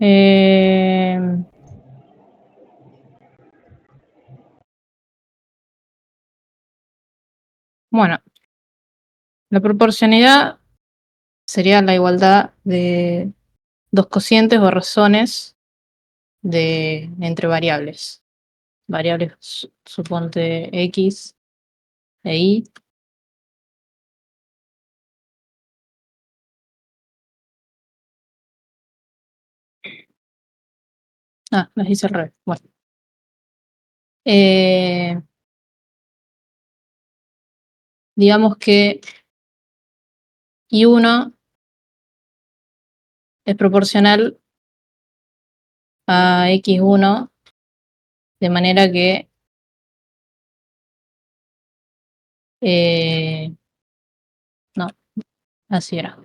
Eh, bueno, la proporcionalidad sería la igualdad de dos cocientes o razones entre variables. Variables, suponte X e Y. Las hice al revés. Bueno. Digamos que Y1 es proporcional a X1 de manera que no, así era.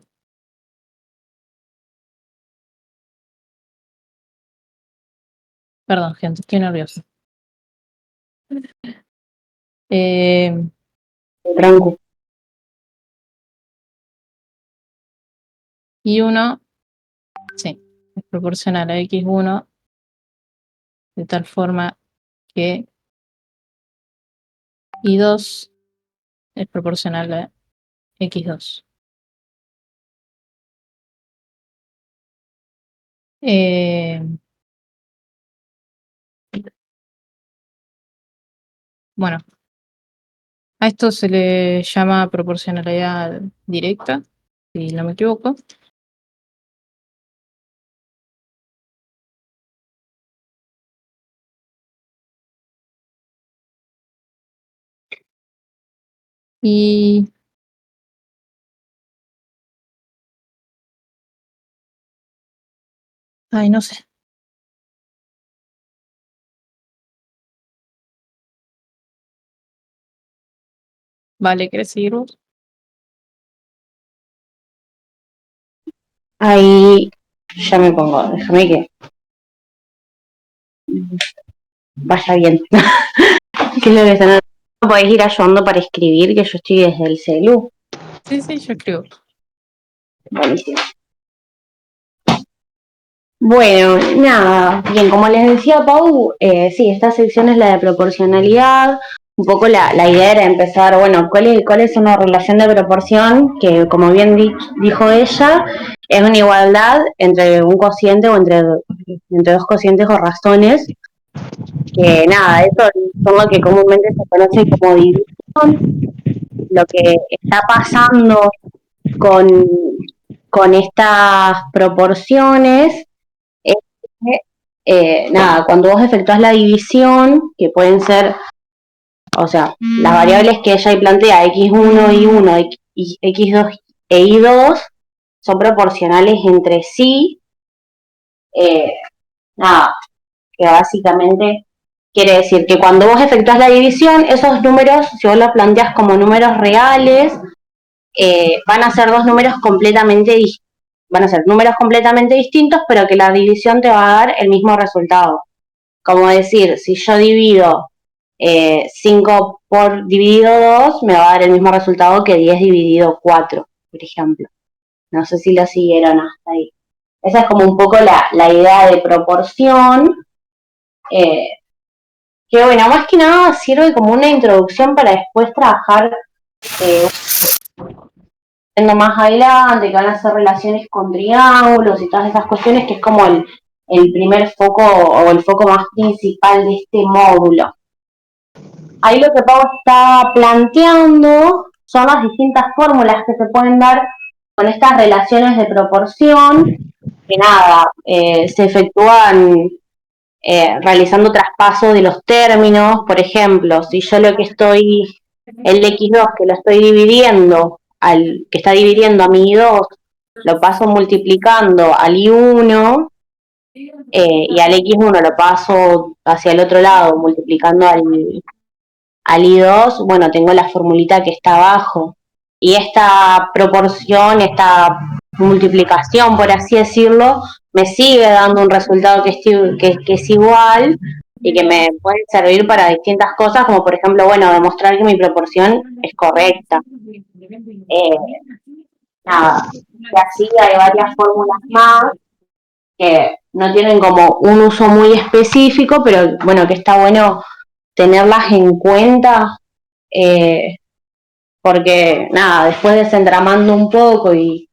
Perdón, gente, estoy nervioso. Tranco. Y1, sí, es proporcional a X1 de tal forma que Y2 es proporcional a X2. Bueno, a esto se le llama proporcionalidad directa, si no me equivoco. Y ay, no sé. Vale, ¿querés seguir vos? Ahí ya me pongo, déjame que vaya bien. ¿Qué es lo que están haciendo? ¿Podés ir ayudando para escribir? Que yo estoy desde el celu. Sí, yo escribo. Buenísimo. Bueno, nada, bien, como les decía Pau, sí, esta sección es la de proporcionalidad. Un poco la idea era empezar, bueno, ¿cuál es una relación de proporción? Que como bien dijo ella, es una igualdad entre un cociente o entre dos cocientes o razones. Que nada, eso son lo que comúnmente se conoce como división. Lo que está pasando con, con estas proporciones es que, nada, cuando vos efectuás la división, que pueden ser, o sea, las variables que ella ahí plantea, x1, y1, x2 e y2, son proporcionales entre sí, nada, que básicamente quiere decir que cuando vos efectuás la división, esos números, si vos los planteás como números reales, van a ser dos números van a ser números completamente distintos, pero que la división te va a dar el mismo resultado. Como decir, si yo divido 5 por dividido 2, me va a dar el mismo resultado que 10 dividido 4, por ejemplo. No sé si lo siguieron hasta ahí. Esa es como un poco la idea de proporción, eh, que bueno, más que nada sirve como una introducción para después trabajar más adelante, que van a hacer relaciones con triángulos y todas esas cuestiones, que es como el primer foco o el foco más principal de este módulo. Ahí lo que Pau está planteando son las distintas fórmulas que se pueden dar con estas relaciones de proporción, que nada, se efectúan realizando traspaso de los términos. Por ejemplo, si yo el x2 que lo estoy dividiendo, que está dividiendo a mi y2, lo paso multiplicando al y1, y al x1 lo paso hacia el otro lado multiplicando al I2, bueno, tengo la formulita que está abajo. Y esta proporción, esta multiplicación, por así decirlo, me sigue dando un resultado que es igual y que me puede servir para distintas cosas, como por ejemplo, bueno, demostrar que mi proporción es correcta. Nada, y así hay varias fórmulas más. que no tienen como un uso muy específico, pero bueno, que está bueno tenerlas en cuenta, porque nada, después desentramando un poco y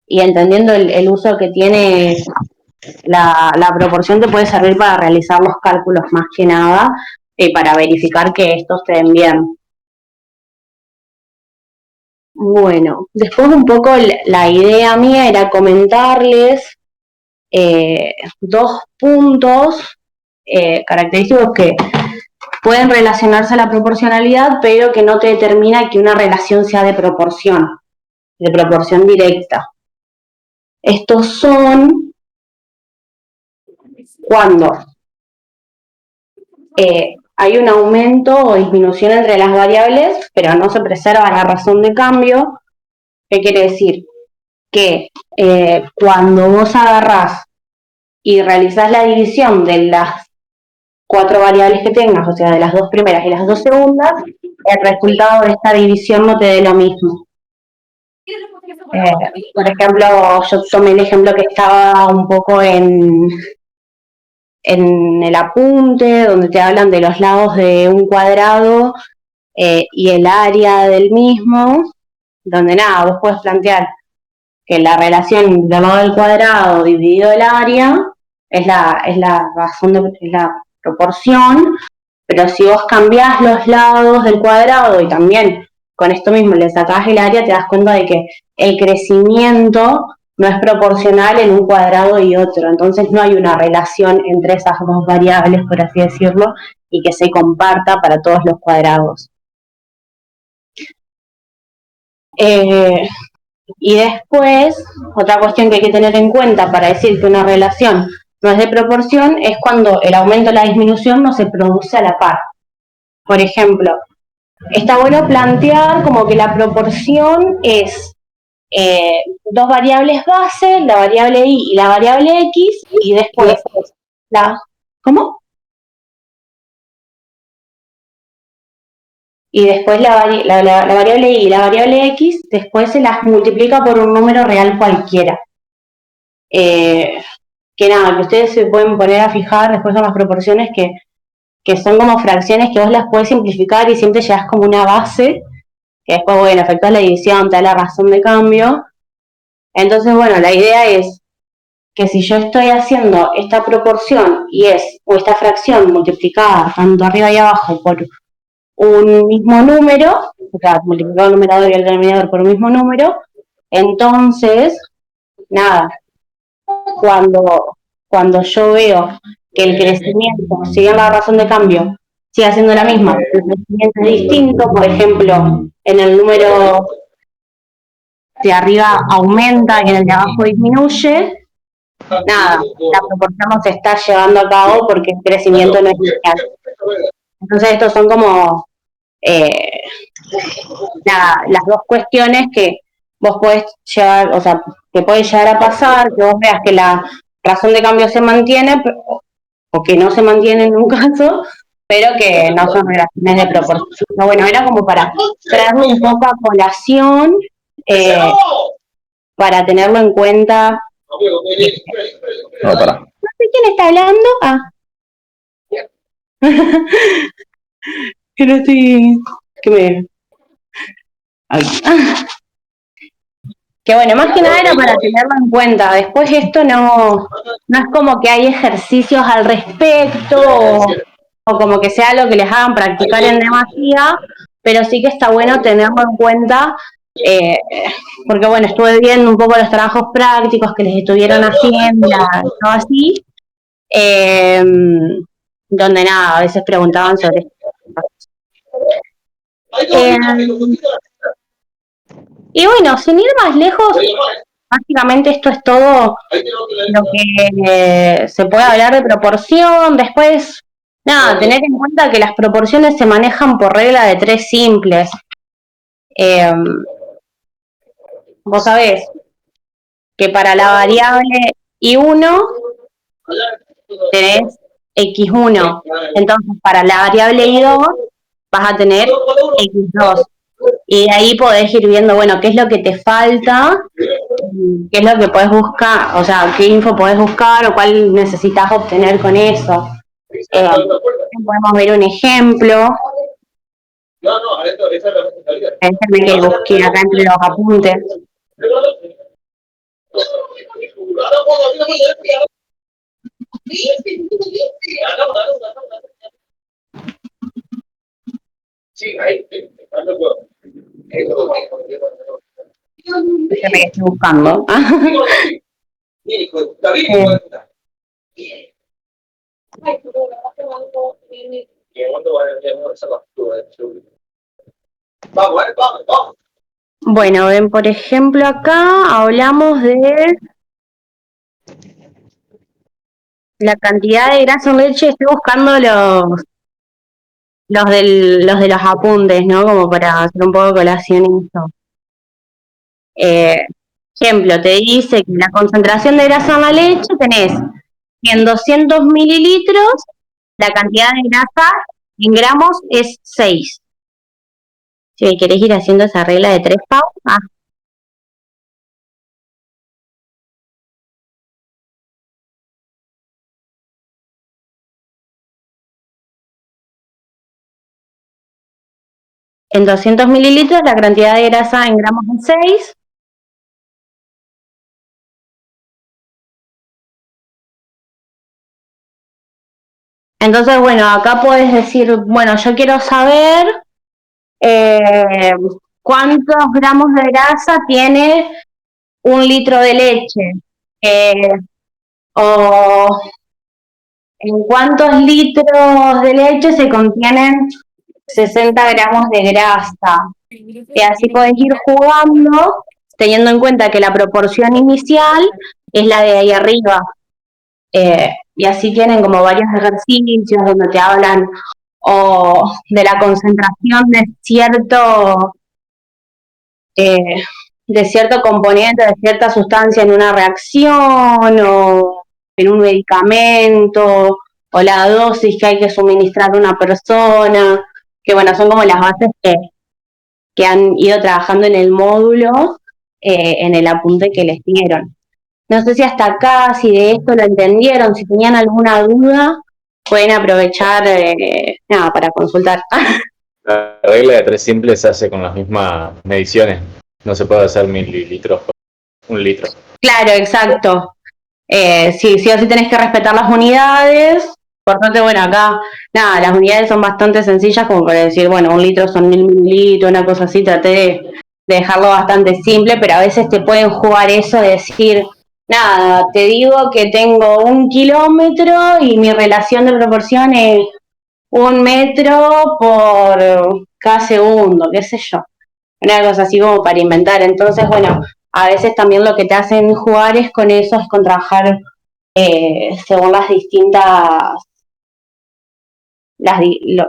entendiendo el uso que tiene la proporción, te puede servir para realizar los cálculos más que nada y para verificar que estos estén bien. Bueno, después un poco la idea mía era comentarles dos puntos característicos que pueden relacionarse a la proporcionalidad, pero que no te determina que una relación sea de proporción directa. Estos son cuando hay un aumento o disminución entre las variables, pero no se preserva la razón de cambio. ¿Qué quiere decir? Que cuando vos agarrás y realizás la división de las 4 variables que tengas, o sea, de las 2 primeras y las 2 segundas, el resultado de esta división no te dé lo mismo. Por ejemplo, yo tomé el ejemplo que estaba un poco en el apunte, donde te hablan de los lados de un cuadrado y el área del mismo, donde nada, vos puedes plantear que la relación del lado del cuadrado dividido el área es la razón es la proporción, pero si vos cambiás los lados del cuadrado y también con esto mismo le sacás el área, te das cuenta de que el crecimiento no es proporcional en un cuadrado y otro, entonces no hay una relación entre esas dos variables, por así decirlo, y que se comparta para todos los cuadrados. Y después, otra cuestión que hay que tener en cuenta para decir que una relación no es de proporción es cuando el aumento o la disminución no se produce a la par. Por ejemplo, está bueno plantear como que la proporción es dos variables base, la variable y la variable x, y después la... ¿Cómo? Y después la variable y la variable x, después se las multiplica por un número real cualquiera. Que nada, que ustedes se pueden poner a fijar, después son las proporciones que son como fracciones que vos las podés simplificar y siempre llegas como una base, que después, bueno, afecta la división, te da la razón de cambio. Entonces, bueno, la idea es que si yo estoy haciendo esta proporción o esta fracción multiplicada tanto arriba y abajo por un mismo número, o sea, multiplicar el numerador y el denominador por un mismo número, entonces, nada, cuando yo veo que el crecimiento, si bien la razón de cambio sigue siendo la misma, el crecimiento es distinto, por ejemplo, en el número de arriba aumenta y en el de abajo disminuye, nada, la proporción no se está llevando a cabo porque el crecimiento no es lineal. Entonces estos son como las dos cuestiones que vos podés llegar, o sea, que puede llegar a pasar, que vos veas que la razón de cambio se mantiene o que no se mantiene en un caso, pero que no son relaciones de proporción. Bueno, era como para traerlo un poco a colación, para tenerlo en cuenta. No, para. No sé quién está hablando. Que no estoy... Que me... Que bueno, más que nada era para tenerlo en cuenta. Después esto no es como que hay ejercicios al respecto o como que sea algo que les hagan practicar en demasía, pero sí que está bueno tenerlo en cuenta, porque bueno, estuve viendo un poco los trabajos prácticos que les estuvieron haciendo, todo así, donde nada, a veces preguntaban sobre y bueno, sin ir más lejos, básicamente esto es todo lo que se puede hablar de proporción. Después, nada, tener en cuenta que las proporciones se manejan por regla de 3 simples. Vos sabés que para la variable y1 tenés x1. Entonces, para la variable y2 vas a tener x2. Y de ahí podés ir viendo, bueno, qué es lo que te falta qué es lo que podés buscar, o sea, qué info podés buscar o cuál necesitas obtener con eso. Podemos ver un ejemplo. Déjenme que busque acá entre los apuntes. Déjenme que estoy buscando. Bueno, ven, por ejemplo, acá hablamos de la cantidad de grasa en leche. Estoy buscando los de los apuntes, ¿no? Como para hacer un poco de colación esto. Ejemplo, te dice que la concentración de grasa en la leche tenés en 200 mililitros, la cantidad de grasa en gramos es 6. Si querés ir haciendo esa regla de 3, Pau. En 200 mililitros, la cantidad de grasa en gramos es 6. Entonces, bueno, acá puedes decir, bueno, yo quiero saber cuántos gramos de grasa tiene un litro de leche, o en cuántos litros de leche se contienen 60 gramos de grasa. Y así podés ir jugando, teniendo en cuenta que la proporción inicial es la de ahí arriba. Y así tienen como varios ejercicios donde te hablan o de la concentración eh, de cierto componente, de cierta sustancia en una reacción o en un medicamento, o la dosis que hay que suministrar a una persona, que bueno, son como las bases que han ido trabajando en el módulo, en el apunte que les dieron. No sé si hasta acá, si de esto lo entendieron, si tenían alguna duda, pueden aprovechar nada, para consultar. La regla de 3 simples se hace con las mismas mediciones. No se puede hacer mililitros por 1 litro. Claro, exacto. Sí o sí tenés que respetar las unidades. Por tanto, bueno, acá, nada, las unidades son bastante sencillas, como para decir, bueno, 1 litro son 1000 mililitros, una cosa así. Traté de dejarlo bastante simple, pero a veces te pueden jugar eso de decir, nada, te digo que tengo 1 kilómetro y mi relación de proporción es 1 metro por cada segundo, qué sé yo. Una cosa así como para inventar. Entonces, bueno, a veces también lo que te hacen jugar es con eso, es con trabajar según las distintas,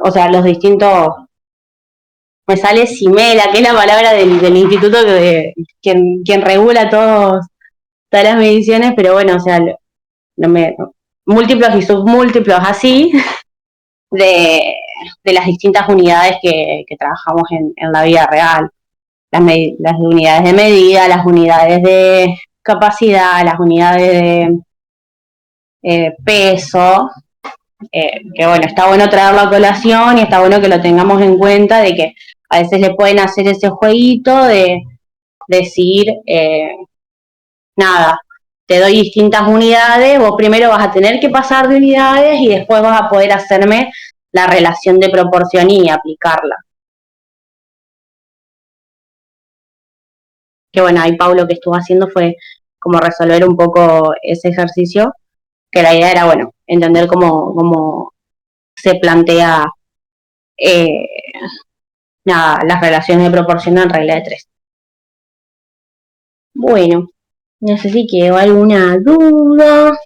o sea, los distintos, me sale CIMELA, que es la palabra del instituto quien regula todas las mediciones, pero bueno, o sea, múltiplos y submúltiplos así, de, de las distintas unidades que trabajamos en la vida real. Las unidades de medida, las unidades de capacidad, las unidades de peso, que bueno, está bueno traerlo a colación y está bueno que lo tengamos en cuenta de que a veces le pueden hacer ese jueguito de decir, nada, te doy distintas unidades, vos primero vas a tener que pasar de unidades y después vas a poder hacerme la relación de proporción y aplicarla. Que bueno, ahí Pablo que estuvo haciendo fue como resolver un poco ese ejercicio, que la idea era, bueno, entender cómo se plantea eh, nada, las relaciones de proporción en regla de 3. Bueno, no sé si quedó alguna duda,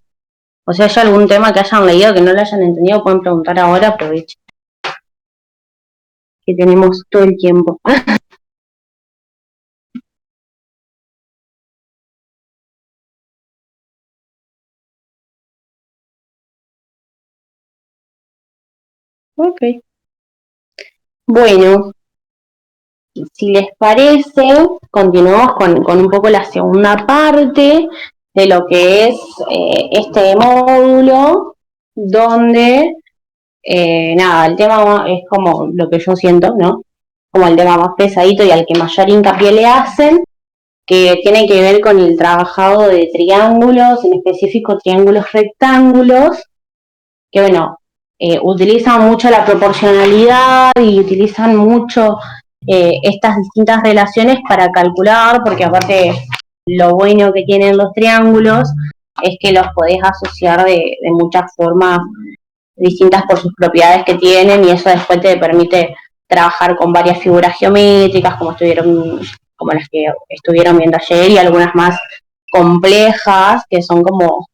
o sea, hay algún tema que hayan leído que no lo hayan entendido, pueden preguntar ahora, aprovechen que tenemos todo el tiempo. Ok. Bueno, si les parece, continuamos con un poco la segunda parte de lo que es este módulo, donde, nada, el tema es como lo que yo siento, ¿no? Como el tema más pesadito y al que mayor hincapié le hacen, que tiene que ver con el trabajado de triángulos, en específico triángulos rectángulos, que bueno, utilizan mucho la proporcionalidad y utilizan mucho estas distintas relaciones para calcular, porque aparte lo bueno que tienen los triángulos es que los podés asociar de muchas formas distintas por sus propiedades que tienen y eso después te permite trabajar con varias figuras geométricas como las que estuvieron viendo ayer y algunas más complejas que son como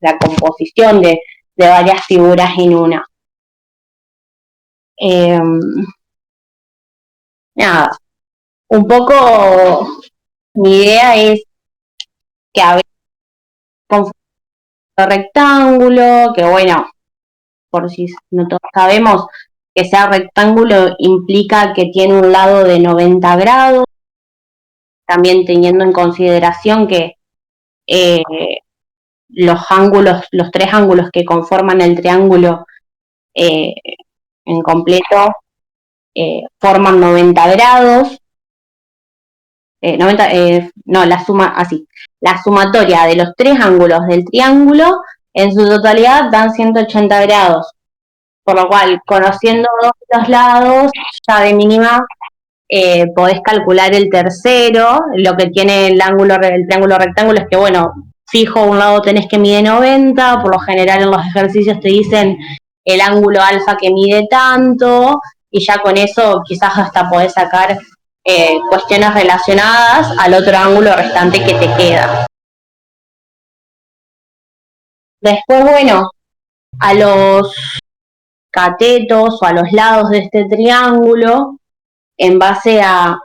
la composición de varias figuras en una. Nada, un poco mi idea es que a veces con rectángulo, que bueno, por si no todos sabemos, que sea rectángulo implica que tiene un lado de 90 grados, también teniendo en consideración que eh, los tres ángulos que conforman el triángulo eh, en completo forman 90 grados, no, la sumatoria de los tres ángulos del triángulo en su totalidad dan 180 grados, por lo cual, conociendo los lados, ya de mínima podés calcular el tercero. Lo que tiene el triángulo rectángulo es que, bueno, fijo un lado tenés que mide 90, por lo general en los ejercicios te dicen el ángulo alfa que mide tanto, y ya con eso quizás hasta podés sacar cuestiones relacionadas al otro ángulo restante que te queda. Después, bueno, a los catetos o a los lados de este triángulo, en base a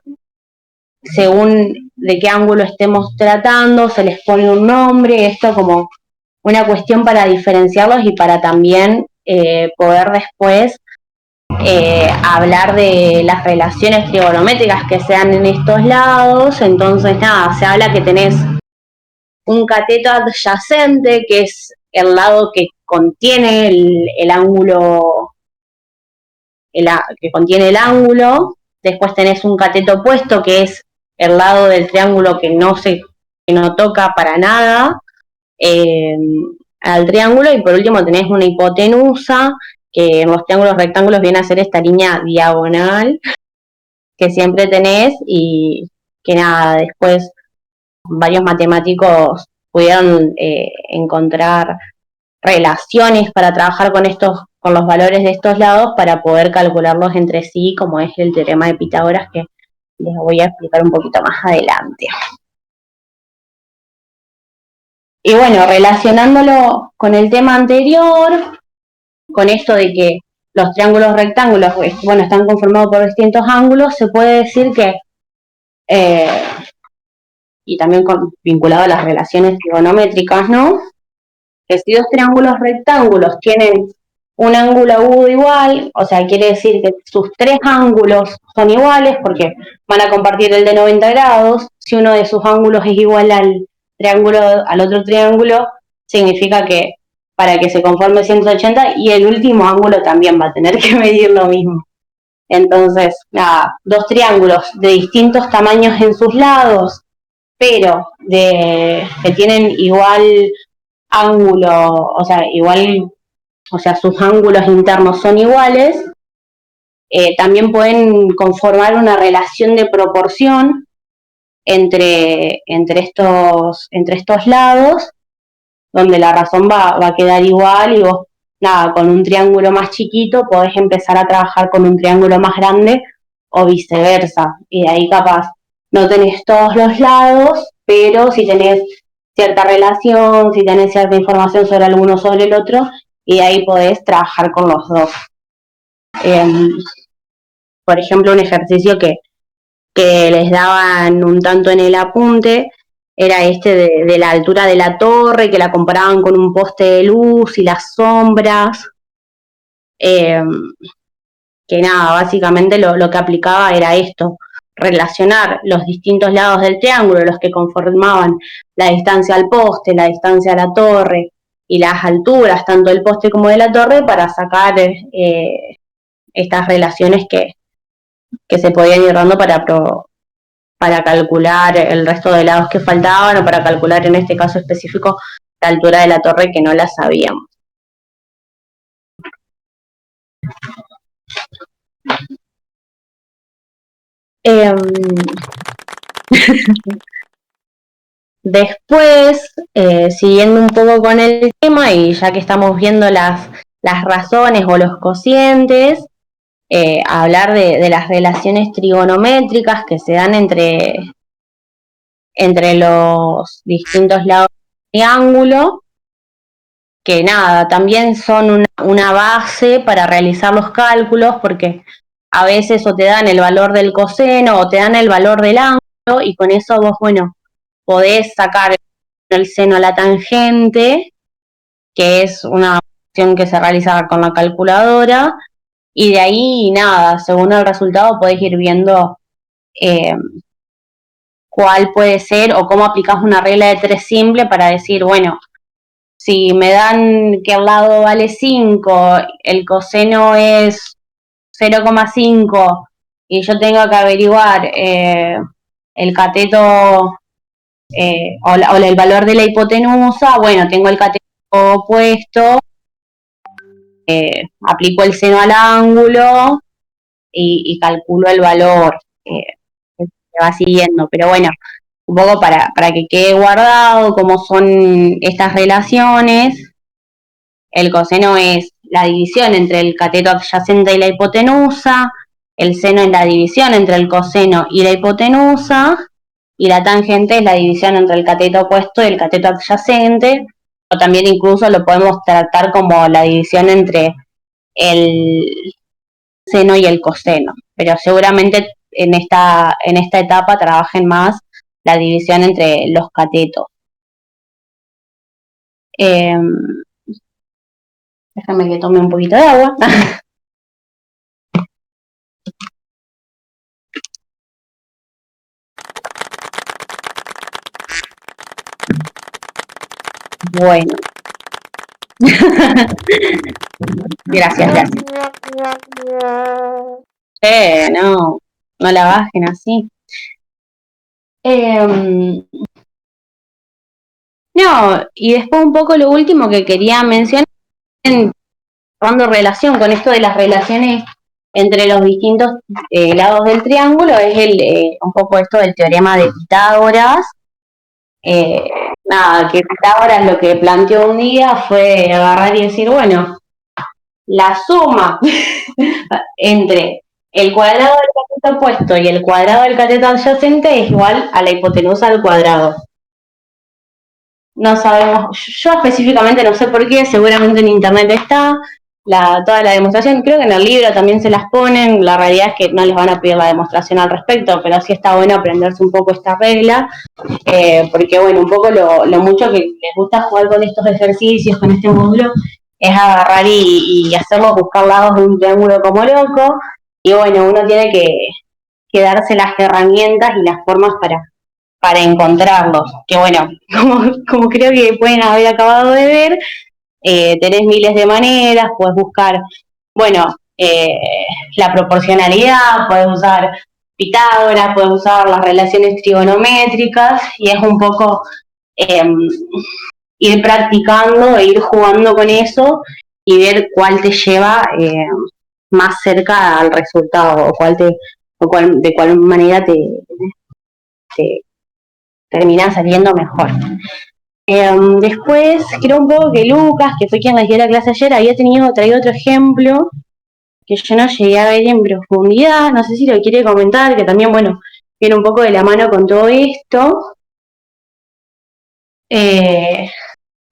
según de qué ángulo estemos tratando, se les pone un nombre, esto como una cuestión para diferenciarlos y para también poder después hablar de las relaciones trigonométricas que se dan en estos lados. Entonces, nada, se habla que tenés un cateto adyacente, que es el lado que contiene el ángulo, que contiene el ángulo. Después tenés un cateto opuesto, que es el lado del triángulo que no toca para nada al triángulo, y por último tenés una hipotenusa, que en los triángulos rectángulos viene a ser esta línea diagonal que siempre tenés, y que nada, después varios matemáticos pudieron encontrar relaciones para trabajar con los valores de estos lados para poder calcularlos entre sí, como es el teorema de Pitágoras, que les voy a explicar un poquito más adelante. Y bueno, relacionándolo con el tema anterior, con esto de que los triángulos rectángulos, bueno, están conformados por distintos ángulos, se puede decir que, y también vinculado a las relaciones trigonométricas, ¿no? Que si dos triángulos rectángulos tienen un ángulo agudo igual, o sea, quiere decir que sus tres ángulos son iguales porque van a compartir el de 90 grados. Si uno de sus ángulos es igual al otro triángulo, significa que para que se conforme 180, y el último ángulo también va a tener que medir lo mismo. Entonces, nada, dos triángulos de distintos tamaños en sus lados, pero que tienen igual ángulo, o sea, sus ángulos internos son iguales, también pueden conformar una relación de proporción entre estos lados, donde la razón va a quedar igual, y vos, nada, con un triángulo más chiquito podés empezar a trabajar con un triángulo más grande o viceversa, y de ahí capaz no tenés todos los lados, pero si tenés cierta relación, si tenés cierta información sobre alguno sobre el otro, y de ahí podés trabajar con los dos. Por ejemplo, un ejercicio que les daban un tanto en el apunte era este de la altura de la torre, que la comparaban con un poste de luz y las sombras, que nada, básicamente lo que aplicaba era esto, relacionar los distintos lados del triángulo, los que conformaban la distancia al poste, la distancia a la torre y las alturas tanto del poste como de la torre para sacar estas relaciones que se podían ir dando para calcular el resto de lados que faltaban o para calcular en este caso específico la altura de la torre que no la sabíamos. Después, siguiendo un poco con el tema y ya que estamos viendo las razones o los cocientes, hablar de las relaciones trigonométricas que se dan entre los distintos lados del triángulo, que nada, también son una base para realizar los cálculos, porque a veces o te dan el valor del coseno o te dan el valor del ángulo, y con eso vos, bueno, podés sacar el seno a la tangente, que es una opción que se realiza con la calculadora, y de ahí, nada, según el resultado podés ir viendo cuál puede ser o cómo aplicás una regla de 3 simple para decir, bueno, si me dan que el lado vale 5, el coseno es 0,5 y yo tengo que averiguar el cateto o el valor de la hipotenusa, bueno, tengo el cateto opuesto, aplico el seno al ángulo y calculo el valor. Se va siguiendo, pero bueno, un poco para que quede guardado cómo son estas relaciones. El coseno es la división entre el cateto adyacente y la hipotenusa, el seno es la división entre el coseno y la hipotenusa, y la tangente es la división entre el cateto opuesto y el cateto adyacente, o también incluso lo podemos tratar como la división entre el seno y el coseno, pero seguramente en esta etapa trabajen más la división entre los catetos. Déjame que tome un poquito de agua. Bueno. Gracias. No la bajen así. No, y después un poco lo último que quería mencionar, dando relación con esto de las relaciones entre los distintos lados del triángulo, es un poco esto del teorema de Pitágoras. Nada, que Pitágoras lo que planteó un día fue agarrar y decir, bueno, la suma entre el cuadrado del cateto opuesto y el cuadrado del cateto adyacente es igual a la hipotenusa al cuadrado. No sabemos, yo específicamente no sé por qué, seguramente en internet está toda la demostración, creo que en el libro también se las ponen, la realidad es que no les van a pedir la demostración al respecto, pero sí está bueno aprenderse un poco esta regla, porque bueno, un poco lo mucho que les gusta jugar con estos ejercicios, con este módulo, es agarrar y hacerlo, buscar lados de un triángulo como loco, y bueno, uno tiene que darse las herramientas y las formas para encontrarlos, que bueno, como creo que pueden haber acabado de ver, tenés miles de maneras, puedes buscar, bueno, la proporcionalidad, puedes usar Pitágoras, puedes usar las relaciones trigonométricas, y es un poco ir practicando e ir jugando con eso y ver cuál te lleva más cerca al resultado, de cuál manera te termina saliendo mejor. Después, creo un poco que Lucas, que fue quien les dio la clase ayer, había traído otro ejemplo que yo no llegué a ver en profundidad, no sé si lo quiere comentar, que también, bueno, viene un poco de la mano con todo esto.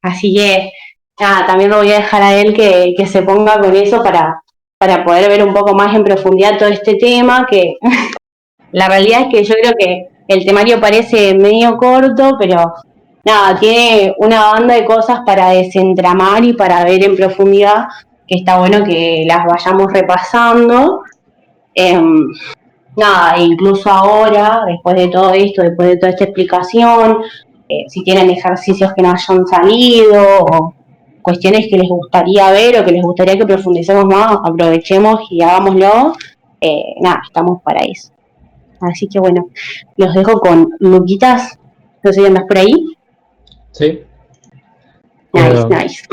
Así que, nada, también lo voy a dejar a él que se ponga con eso para poder ver un poco más en profundidad todo este tema, que la realidad es que yo creo que el temario parece medio corto, pero nada, tiene una banda de cosas para desentramar y para ver en profundidad, que está bueno que las vayamos repasando. nada, e incluso ahora, después de todo esto, después de toda esta explicación, si tienen ejercicios que no hayan salido o cuestiones que les gustaría ver o que les gustaría que profundicemos más, aprovechemos y hagámoslo, nada, estamos para eso. Así que bueno, los dejo con Luquitas, no sé si andas por ahí. Sí. Nice, nice.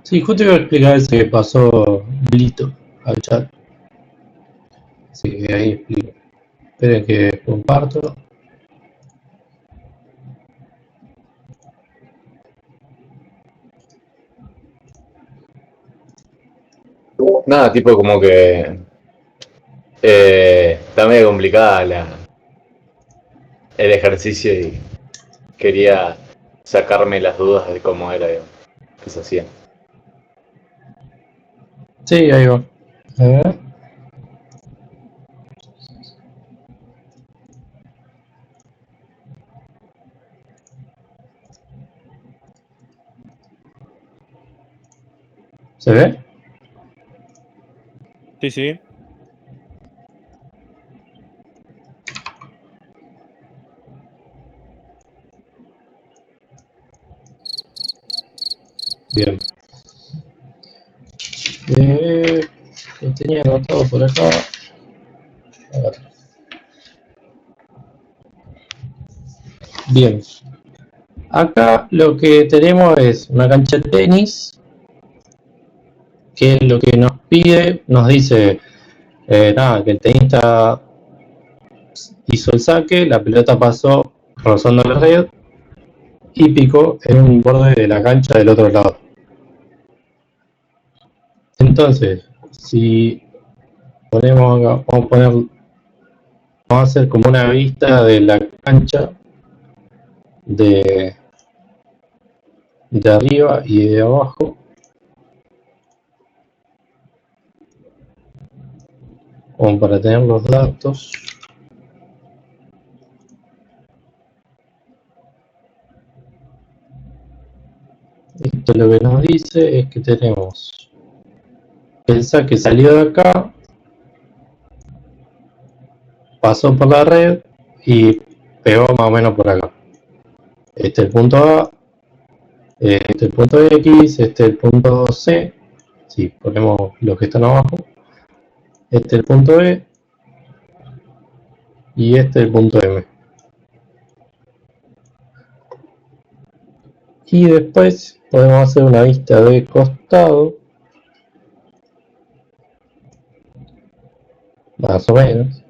Sí, justo iba a explicar ese que pasó Lito al chat. Así que ahí explico. Esperen que comparto. Nada, tipo como que está medio complicada el ejercicio y quería sacarme las dudas de cómo era que se hacía. Sí, ahí va. A ver. ¿Se ve? Sí, sí. Bien. Lo tenía anotado por acá. A ver. Bien. Acá lo que tenemos es una cancha de tenis, que lo que nos pide, nos dice, nada, que el tenista hizo el saque, la pelota pasó rozando la red y picó en un borde de la cancha del otro lado. Entonces, si ponemos acá, vamos a hacer como una vista de la cancha de arriba y de abajo. Como para tener los datos. Esto lo que nos dice es que tenemos el saque salió de acá, pasó por la red y pegó más o menos por acá. Este es el punto A, este es el punto X, este es el punto C, si ponemos los que están abajo, este es el punto E y este es el punto M. Y después podemos hacer una vista de costado, más o menos,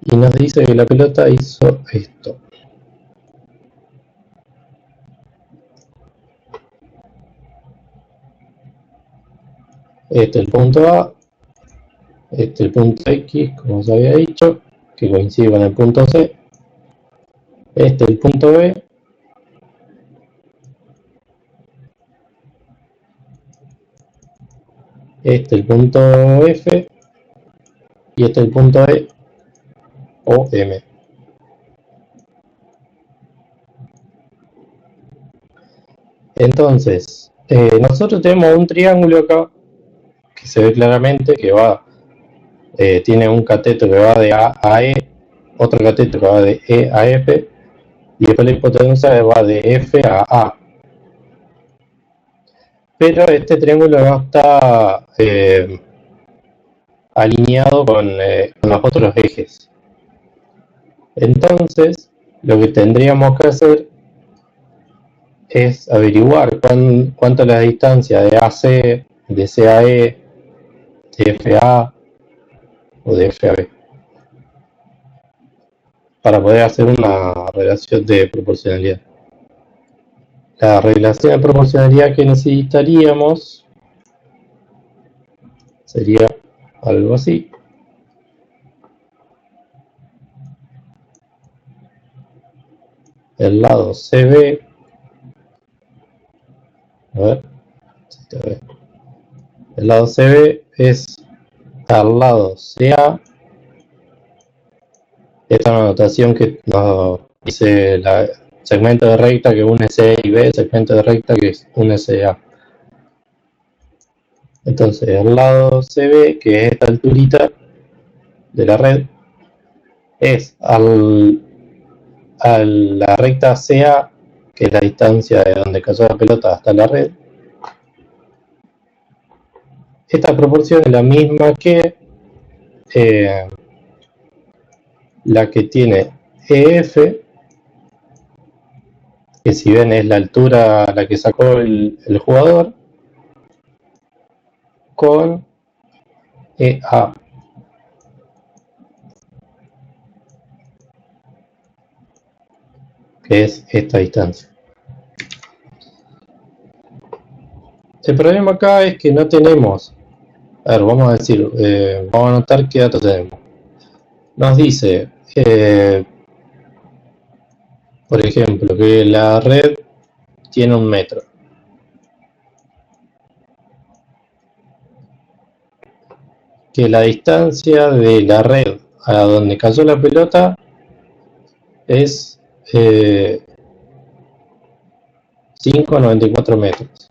y nos dice que la pelota hizo esto. Este es el punto A, este es el punto X, como os había dicho, que coincide con el punto C. Este es el punto B. Este es el punto F. Y este es el punto E o M. Entonces, nosotros tenemos un triángulo acá que se ve claramente que va, tiene un cateto que va de A a E, otro cateto que va de E a F, y después la hipotenusa va de F a A. Pero este triángulo no está alineado con los otros ejes. Entonces, lo que tendríamos que hacer es averiguar cuánto es la distancia de AC, de CAE, de FA o de FAB, para poder hacer una relación de proporcionalidad. La relación de proporcionalidad que necesitaríamos sería algo así. El lado CB, a ver, el lado CB es al lado CA. Esta es una notación que nos dice el segmento de recta que une C y B, segmento de recta que une CA. Entonces el lado CB, que es esta alturita, de la red es a la recta CA, que es la distancia de donde cayó la pelota hasta la red. Esta proporción es la misma que la que tiene EF, que si ven es la altura a la que sacó el jugador, con EA. Que es esta distancia. El problema acá es que no tenemos, a ver, vamos a decir, vamos a anotar qué datos tenemos. Nos dice, por ejemplo, que la red tiene 1 metro. Que la distancia de la red a donde cayó la pelota es 5,94 metros.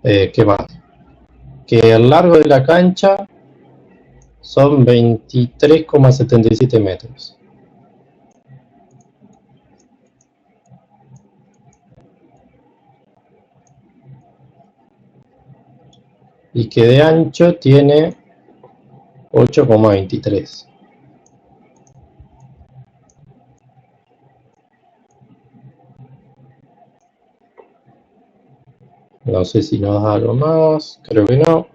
¿Qué más? Que el largo de la cancha son 23,77 metros. Y que de ancho tiene 8,23. No sé si nos da algo más, creo que no.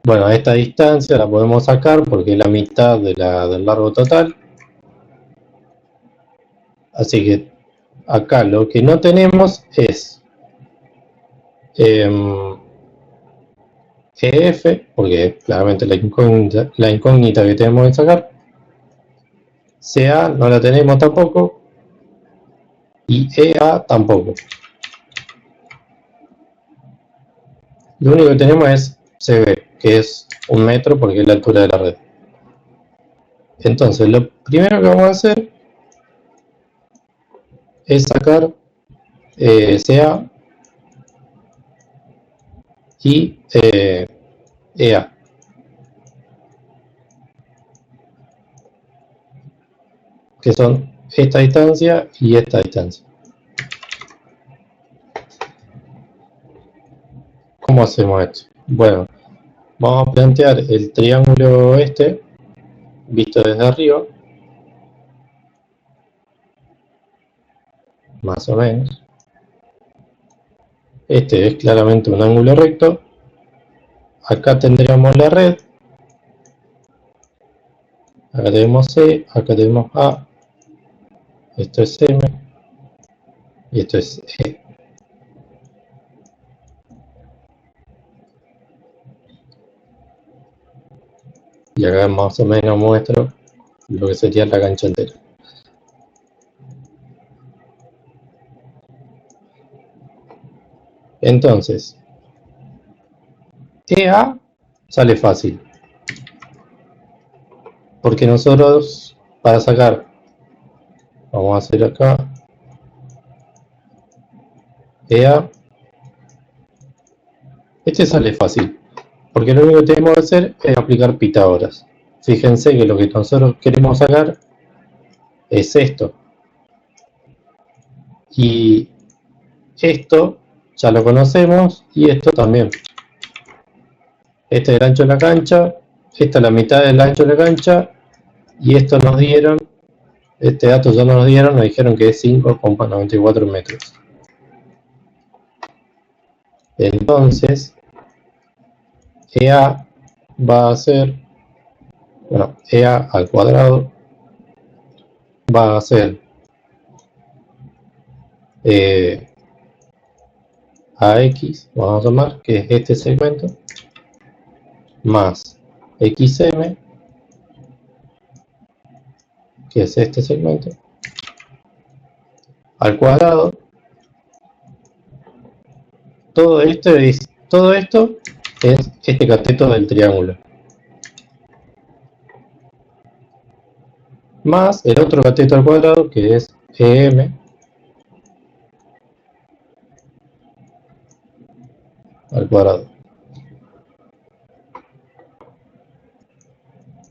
Bueno, a esta distancia la podemos sacar porque es la mitad de del largo total. Así que acá lo que no tenemos es EF, porque es claramente la incógnita que tenemos que sacar. CA no la tenemos tampoco. Y EA tampoco. Lo único que tenemos es CB, que es 1 metro porque es la altura de la red. Entonces, lo primero que vamos a hacer es sacar CA y EA. Que son esta distancia y esta distancia. ¿Cómo hacemos esto? Bueno, vamos a plantear el triángulo este visto desde arriba, más o menos. Este es claramente un ángulo recto. Acá tendríamos la red. Acá tenemos C, acá tenemos A. Esto es M. Y esto es E. Y acá más o menos muestro lo que sería la cancha entera. Entonces, EA sale fácil. Porque nosotros, para sacar, vamos a hacer acá, EA, este sale fácil. Porque lo único que tenemos que hacer es aplicar Pitágoras. Fíjense que lo que nosotros queremos sacar es esto. Y esto ya lo conocemos y esto también. Este es el ancho de la cancha, esta es la mitad del ancho de la cancha y esto nos dieron, este dato ya nos dieron, nos dijeron que es 5,94 metros. Entonces, EA va a ser, bueno, EA al cuadrado va a ser AX, vamos a tomar, que es este segmento, más XM, que es este segmento, al cuadrado. Todo esto es este cateto del triángulo. más el otro cateto al cuadrado, que es EM al cuadrado.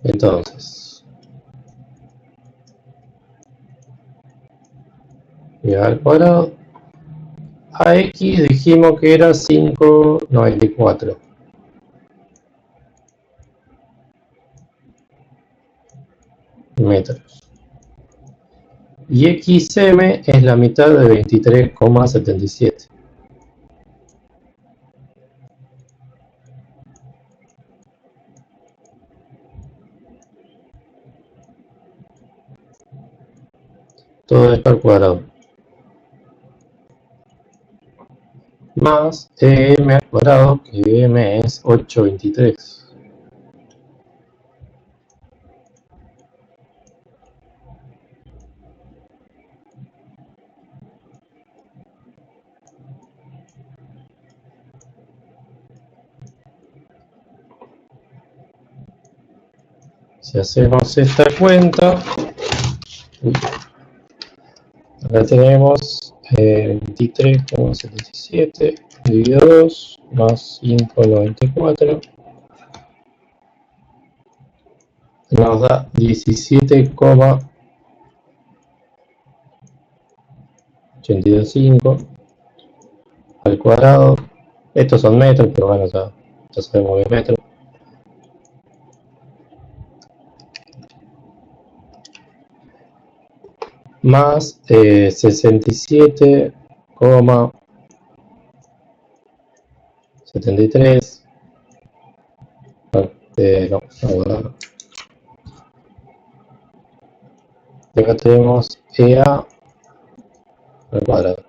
Entonces, y al cuadrado, a X dijimos que era 5,94 metros. Y XM es la mitad de 23,77. Todo esto al cuadrado. Más EM al cuadrado, que EM es 8,23. Si hacemos esta cuenta, acá tenemos 23,77 dividido 2 más 5,94 nos da 17,825 al cuadrado. Estos son metros, pero bueno, ya sabemos que es metro. Más 67,73. No, y acá tenemos EA al cuadrado.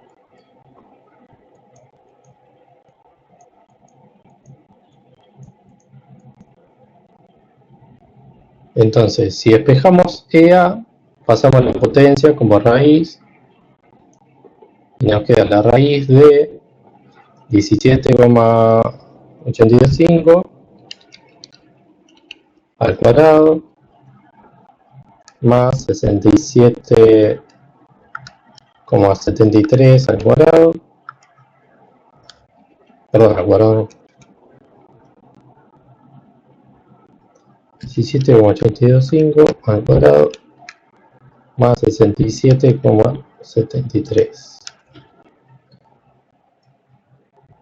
Entonces, si despejamos EA, pasamos la potencia como raíz y nos queda la raíz de 17,825 al cuadrado más 67,73 al cuadrado, perdón, al cuadrado, 17,825 al cuadrado más 67,73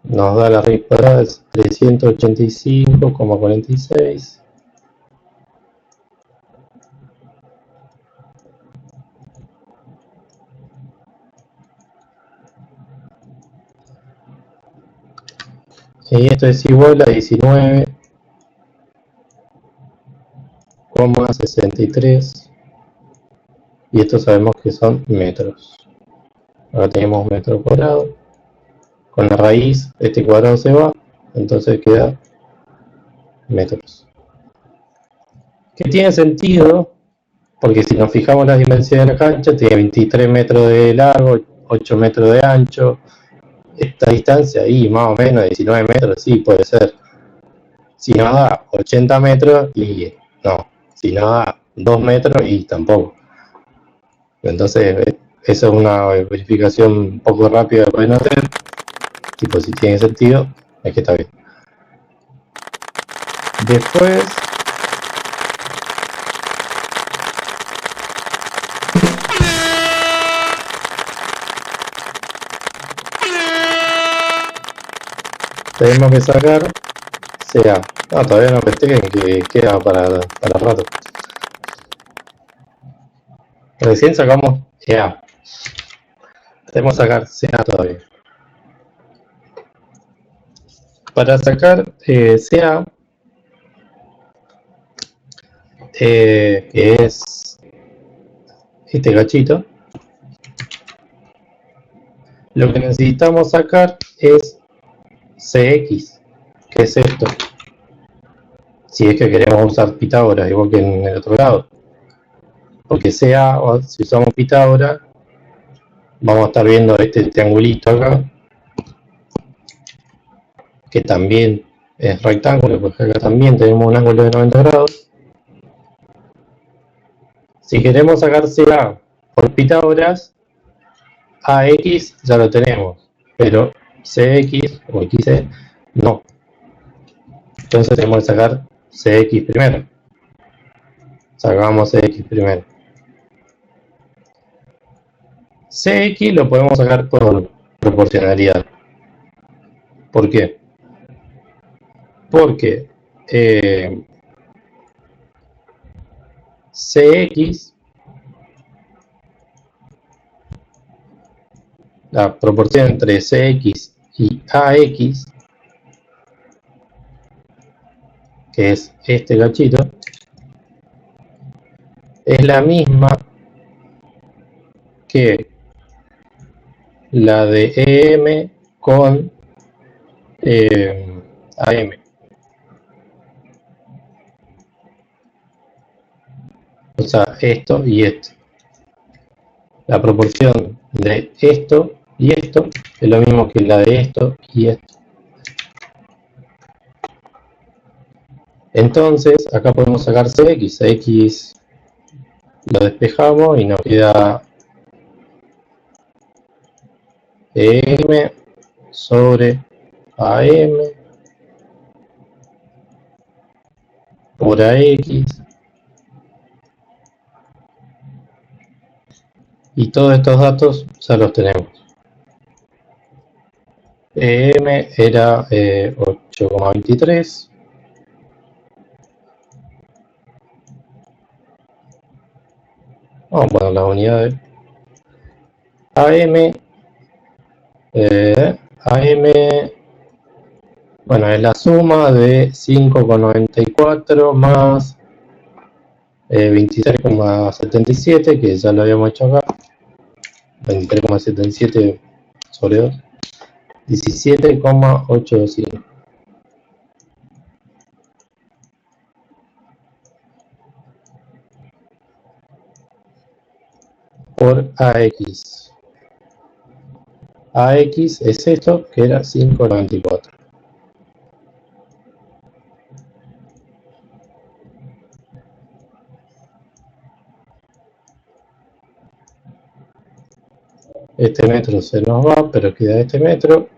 nos da la raíz cuadrada de 385,46. Y esto es igual a 19,63 y esto sabemos que son metros. Ahora tenemos metro cuadrado. Con la raíz este cuadrado se va, entonces queda metros. Que tiene sentido, porque si nos fijamos en las dimensiones de la cancha, tiene 23 metros de largo, 8 metros de ancho. Esta distancia ahí, más o menos, 19 metros, sí, puede ser. Si nos da 80 metros, y no. Si nos da 2 metros, y tampoco. Entonces, eso es una verificación un poco rápida que pueden hacer. Tipo, si tiene sentido, es que está bien. Después, tenemos que sacar CA. No, todavía no pesquen, que queda para rato. Recién sacamos EA. Tenemos que sacar CA todavía. Para sacar CA, que es este gachito, lo que necesitamos sacar es CX, que es esto. Si es que queremos usar Pitágoras, igual que en el otro lado. Porque CA, o si usamos Pitágoras, vamos a estar viendo este triangulito acá, que también es rectángulo, porque acá también tenemos un ángulo de 90 grados. Si queremos sacar CA por Pitágoras, AX ya lo tenemos, pero CX o XE no. Entonces tenemos que sacar CX primero. Sacamos CX primero. CX lo podemos sacar por proporcionalidad. ¿Por qué? Porque CX, la proporción entre CX y AX, que es este cachito, es la misma que la de EM con AM. O sea, esto y esto. La proporción de esto y esto es lo mismo que la de esto y esto. Entonces, acá podemos sacar CX. CX lo despejamos y nos queda EM sobre AM por AX. Y todos estos datos ya los tenemos. EM era 8,23. Vamos a poner las unidades. AM, bueno, es la suma de 5,94 más 23,77, que ya lo habíamos hecho acá. 23,77 sobre 2. 17,85. Por AX. AX es esto, que era 5,94. Este metro se nos va, pero queda este metro.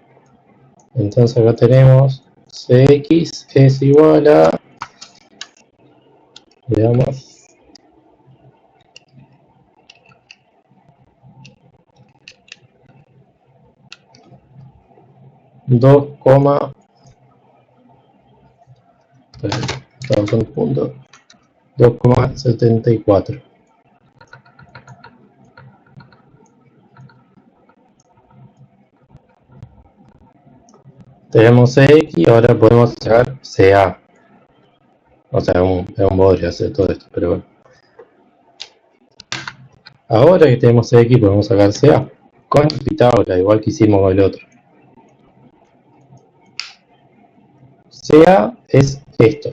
Entonces acá tenemos CX es igual a, veamos, 2,74. Tenemos CX, ahora podemos sacar CA. O sea, es un bodrio hacer todo esto, pero bueno. Ahora que tenemos CX podemos sacar CA con Pitágoras, igual que hicimos con el otro. CA es esto.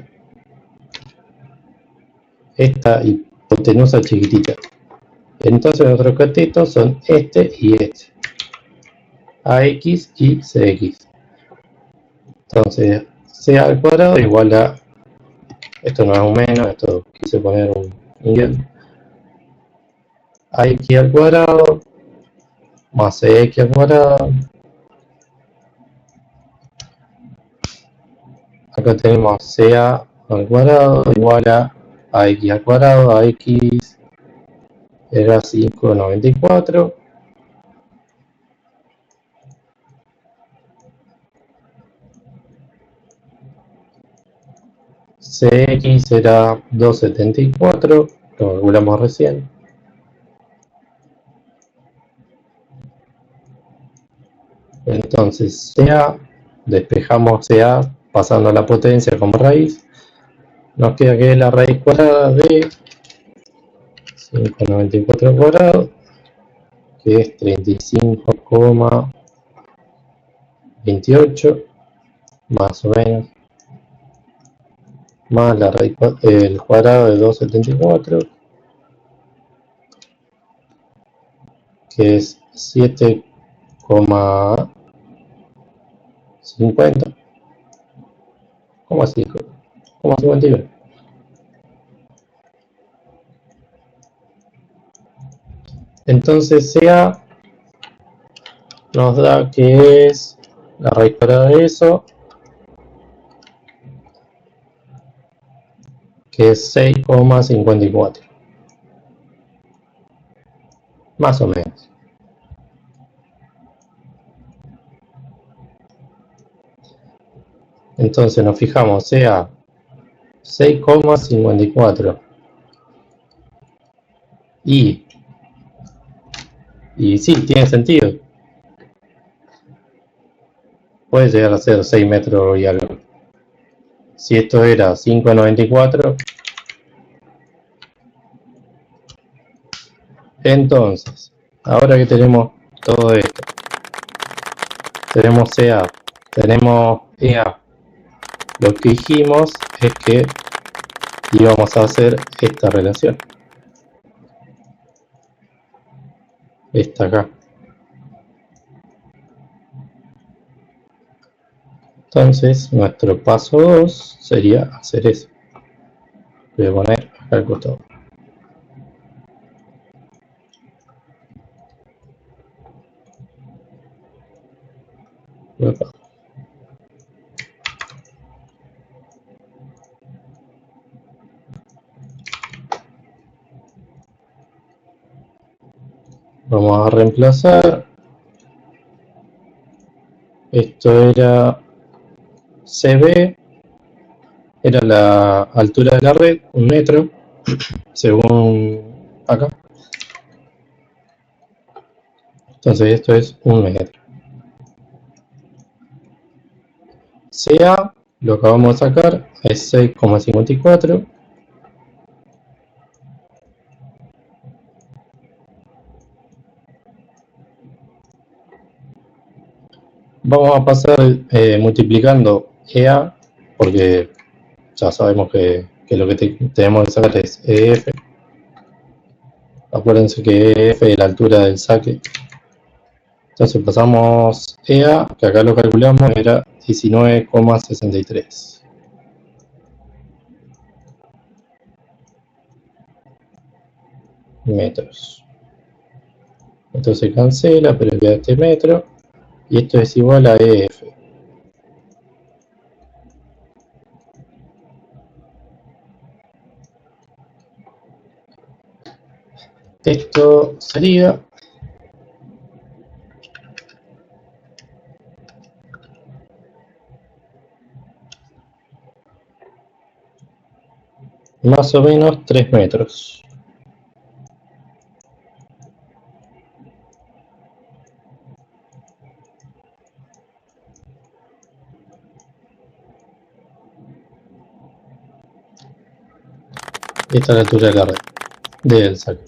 Esta hipotenusa chiquitita. Entonces nuestros catetos son este y este. AX y CX. Entonces, C al cuadrado igual a, esto no es un menos, esto quise poner un guión, AX al cuadrado más CX al cuadrado. Acá tenemos CA al cuadrado igual a AX al cuadrado. AX era 5,94. CX era 2,74, lo calculamos recién. Entonces CA, despejamos CA pasando la potencia como raíz. Nos queda que es la raíz cuadrada de 5,94 al cuadrado, que es 35,28, más o menos, más la raíz, el cuadrado de 2,74, que es 7,50, ¿cómo así? ¿Cómo 51? Entonces CA nos da que es la raíz cuadrada de eso, que es 6,54. Más o menos. Entonces nos fijamos, sea 6,54 y sí, tiene sentido. Puede llegar a ser 6 metros y algo. Si esto era 5,94, entonces, ahora que tenemos todo esto, tenemos CA, tenemos EA, lo que dijimos es que íbamos a hacer esta relación. Esta acá. Entonces, nuestro paso 2 sería hacer eso. Voy a poner acá al costado. Opa. Vamos a reemplazar. Esto era CB, era la altura de la red, 1 metro, según acá. Entonces esto es 1 metro. CA, lo que vamos a sacar es 6,54. Vamos a pasar multiplicando EA, porque ya sabemos que lo que tenemos que sacar es EF. Acuérdense que EF es la altura del saque. Entonces pasamos EA, que acá lo calculamos, era 19,63 metros. Esto se cancela, pero queda este metro. Y esto es igual a EF. Esto sería más o menos 3 metros. Esta es la altura de la red, del saque.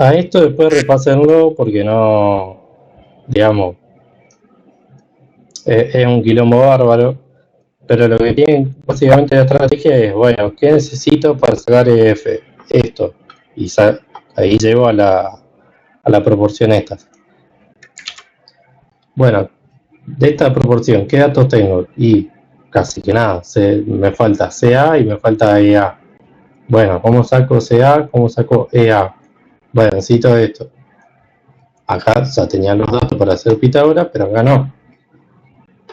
A esto después repásenlo porque no, digamos, es un quilombo bárbaro, pero lo que tienen básicamente la estrategia es, bueno, ¿qué necesito para sacar EF? Esto, y ahí llego a la proporción esta. Bueno, de esta proporción, ¿qué datos tengo? Y casi que nada, me falta CA y me falta EA. Bueno, ¿cómo saco CA? ¿Cómo saco EA? Bueno, necesito esto. Acá ya tenía los datos para hacer Pitágoras, pero acá no.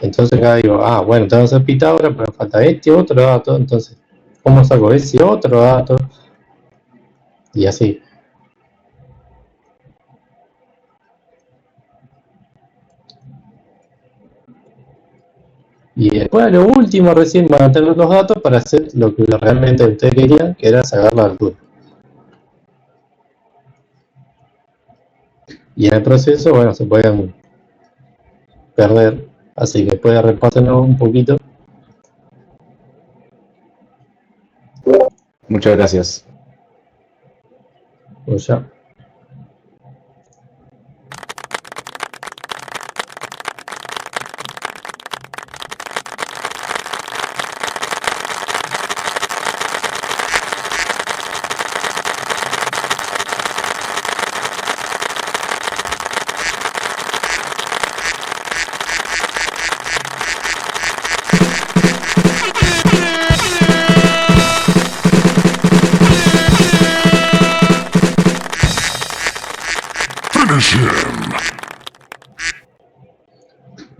Entonces acá digo, bueno, tengo que hacer Pitágoras, pero me falta este otro dato. Entonces, ¿cómo saco ese otro dato? Y así. Y después, a lo último, recién van a tener los datos para hacer lo que realmente ustedes querían, que era sacar la altura. Y en el proceso, bueno, se pueden perder. Así que después repásenlo un poquito. Muchas gracias. Pues ya.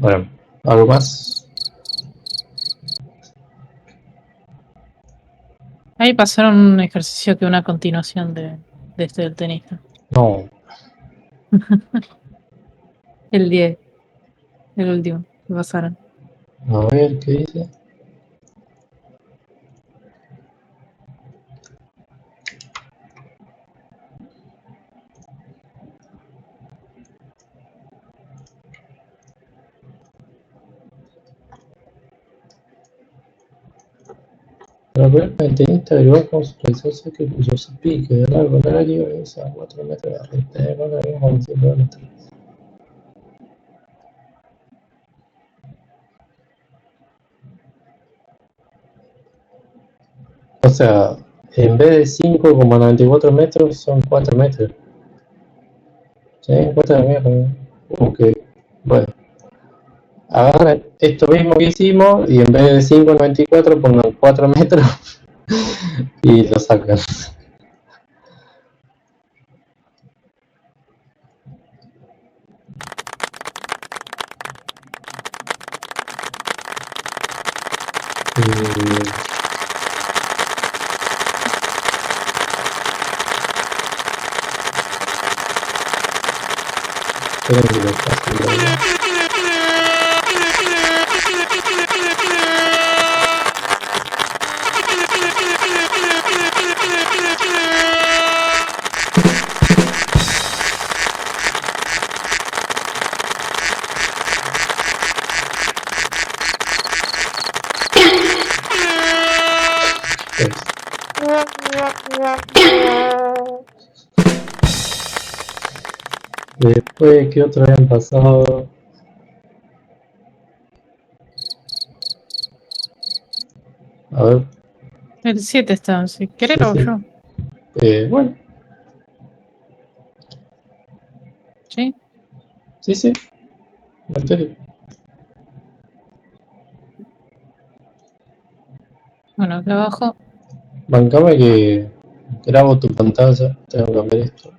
Bueno, ¿algo más? Ahí pasaron un ejercicio que una continuación de este del tenista. No. El 10, el último que pasaron. A ver, ¿qué dice? La prueba del tenista averiguó cómo realizarse que puso su pique de largo horario es a 4 metros de la recta de mano y con 100 metros. O sea, en vez de 5,94 metros son 4 metros. ¿Sí? 4 metros. Ok, bueno. Agarran esto mismo que hicimos y en vez de 5,94 pongan 4 metros y lo sacan. Esperen que lo pasen de ahí. Después, ¿qué otro habían pasado? A ver, El 7 está, si querés sí, lo hago sí. yo. Bueno, ¿Sí? sí, sí. En serio. Bueno, acá abajo. Bancame que grabo tu pantalla. Tengo que cambiar esto.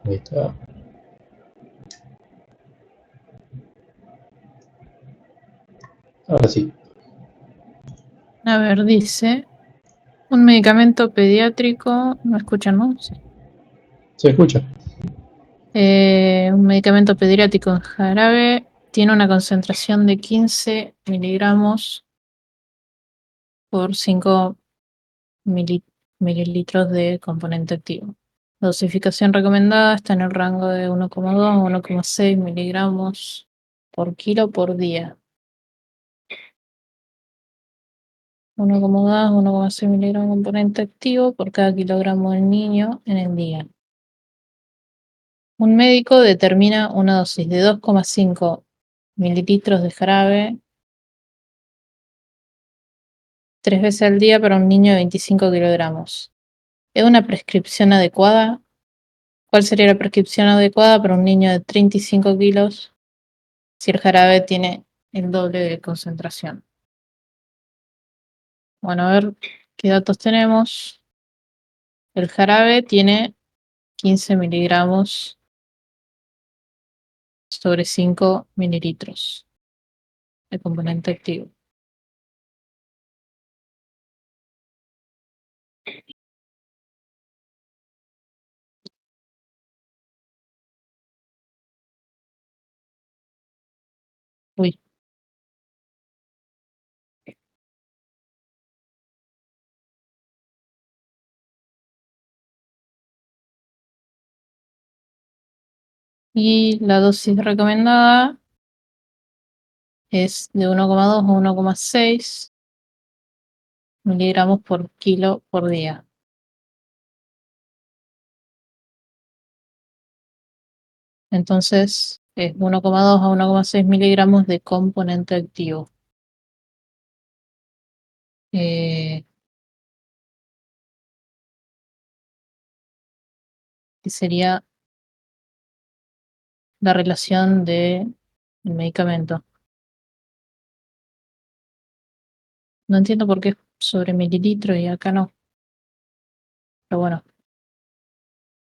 Ahí está. Ahora sí. A ver, dice. Un medicamento pediátrico. ¿Me escuchan, no? Sí. Se escucha. Un medicamento pediátrico en jarabe tiene una concentración de 15 miligramos por 5 mililitros de componente activo. La dosificación recomendada está en el rango de 1,2 a 1,6 miligramos por kilo por día. 1,2 a 1,6 miligramos de componente activo por cada kilogramo del niño en el día. Un médico determina una dosis de 2,5 mililitros de jarabe 3 veces al día para un niño de 25 kilogramos. ¿Es una prescripción adecuada? ¿Cuál sería la prescripción adecuada para un niño de 35 kilos si el jarabe tiene el doble de concentración? Bueno, a ver qué datos tenemos. El jarabe tiene 15 miligramos sobre 5 mililitros de componente activo. Uy, y la dosis recomendada es de 1,2 a 1,6 miligramos por kilo por día. Entonces es 1,2 a 1,6 miligramos de componente activo. Que sería la relación del medicamento. No entiendo por qué es sobre mililitros y acá no. Pero bueno.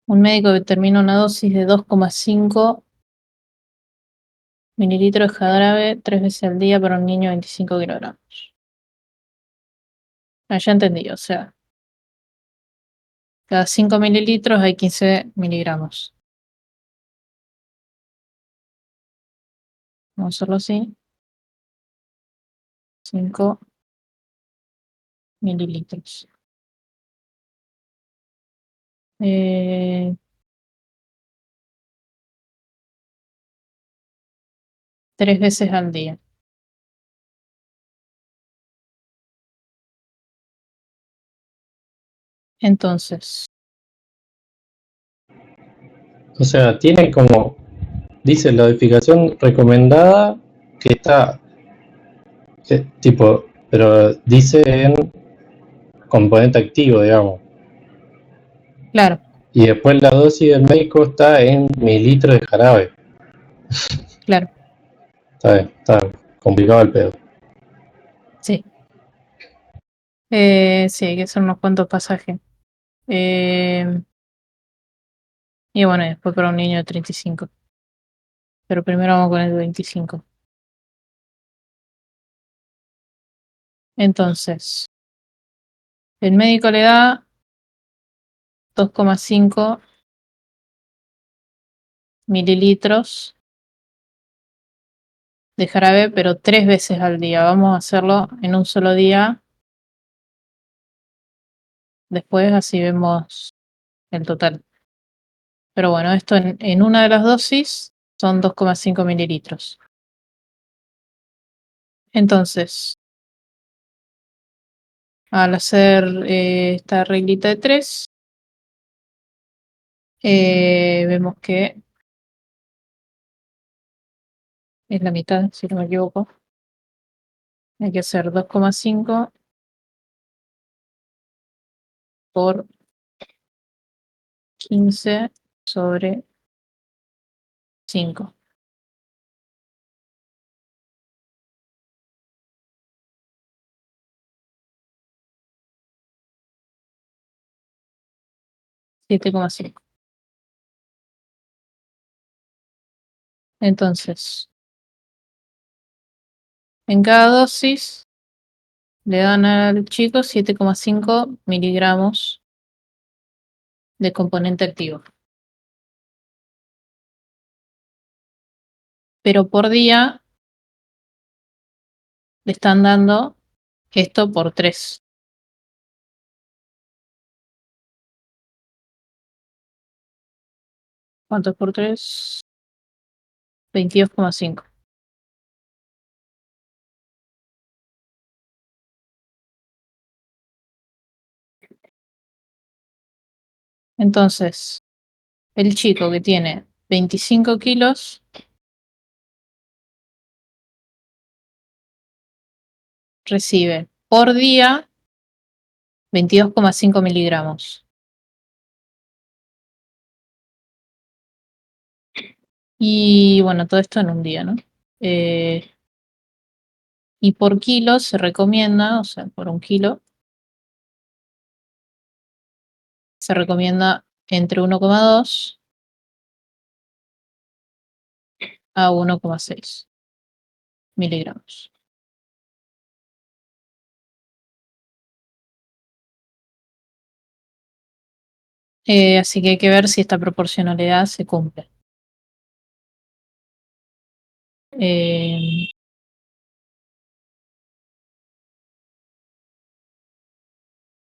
Un médico determina una dosis de 2,5 mililitros de jarabe 3 veces al día para un niño de 25 kilogramos. Ya entendí, o sea, cada 5 mililitros hay 15 miligramos. Vamos a hacerlo así. 5 mililitros. 3 veces al día. Entonces, O sea, tiene como, dice la dosificación recomendada que está, tipo, pero dice en componente activo, digamos. claro, Y después la dosis del médico está en mililitros de jarabe. claro, Está complicado el pedo. sí. Sí, hay que hacer unos cuantos pasajes. Y bueno, y después para un niño de 35. Pero primero vamos con el de 25. Entonces, el médico le da 2,5 mililitros de jarabe, pero 3 veces al día. Vamos a hacerlo en un solo día. Después así vemos el total. Pero bueno, esto en una de las dosis son 2,5 mililitros. Entonces, al hacer esta reglita de 3, vemos que es la mitad, si no me equivoco. Hay que hacer 2,5 por 15 sobre 5. $7,5. Entonces, en cada dosis le dan al chico 7,5 miligramos de componente activo. Pero por día le están dando esto por 3. ¿Cuánto es por 3? 22,5. Entonces, el chico que tiene 25 kilos recibe por día 22,5 miligramos. Y bueno, todo esto en un día, ¿no? Y por kilo se recomienda, o sea, por un kilo, se recomienda entre 1,2 a 1,6 miligramos. Así que hay que ver si esta proporcionalidad se cumple.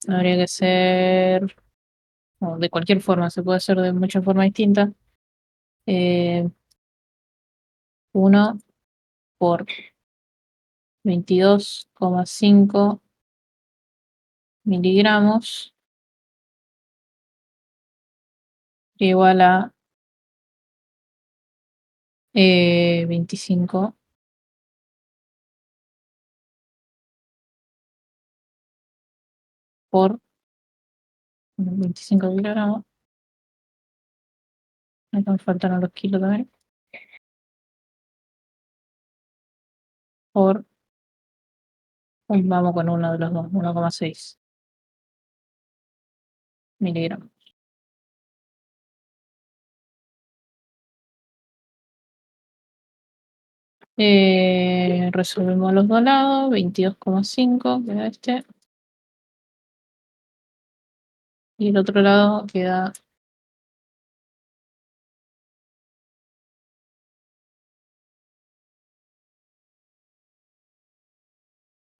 Habría que ser, o de cualquier forma, se puede hacer de muchas formas distintas. 1 por 22,5 miligramos igual a 25 por 25 kilogramos. Acá me faltaron los kilos también. Por, vamos con uno de los dos, 1,6 miligramos. Resolvemos los dos lados, 22,5 queda este. Y el otro lado queda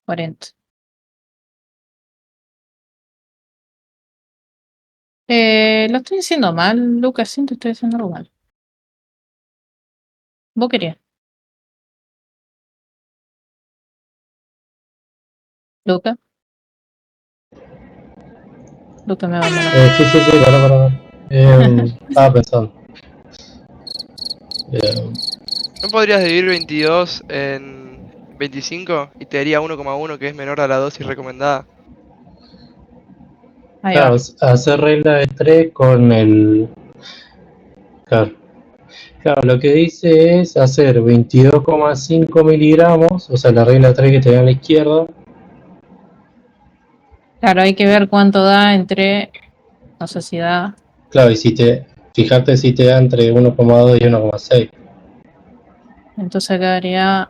40. Lo estoy haciendo mal, Lucas, siento que estoy haciendo algo mal. ¿Vos querías? Lucas. Lucas me abandonó. Sí, para. Estaba pensando. ¿No podrías dividir 22 en 25 y te daría 1,1 que es menor a la dosis recomendada? Ahí Claro, va. hacer regla de 3 con el... Claro, lo que dice es hacer 22,5 miligramos, o sea, la regla 3 que te da a la izquierda. Claro, hay que ver cuánto da entre, no sé si da, Claro, y fijarte si te da entre 1,2 y 1,6. entonces quedaría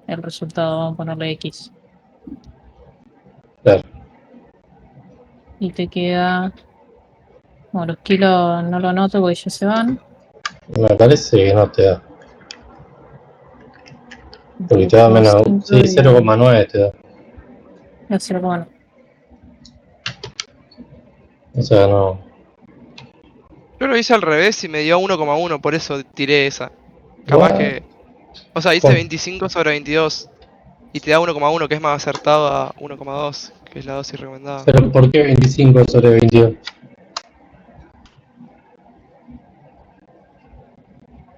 el resultado, vamos a ponerle X. Claro, Y te queda, bueno, los kilos no lo anoto porque ya se van. me parece que no te da. Porque te da menos, 22,5 sí, 0,9 te da. y 0,9. O sea, no. Yo lo hice al revés y me dio 1,1, por eso tiré esa. Capaz Bueno, que... O sea, hice 25 sobre 22 y te da 1,1 que es más acertado a 1,2, que es la dosis recomendada. pero ¿por qué 25 sobre 22?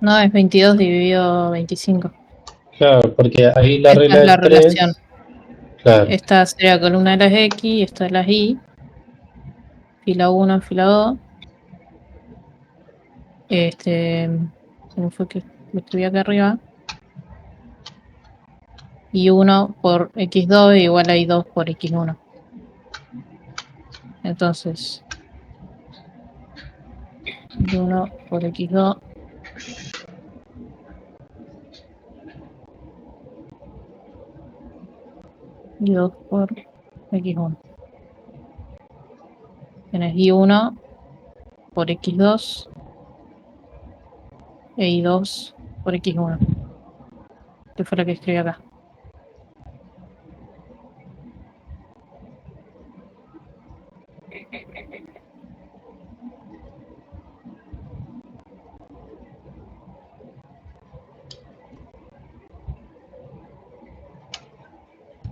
No, es 22 dividido 25. Claro, porque ahí la Esta regla es de la relación. 3, claro, Esta sería columna de las X y esta de las Y. Fila 1, fila 2. ¿Cómo fue que lo escribí acá arriba? Y 1 por X2 igual a Y2 por X1. Entonces, Y1 por X2 y 2 por X1. Tienes Y1 por X2 e Y2 por X1. Que fue la que escribí acá.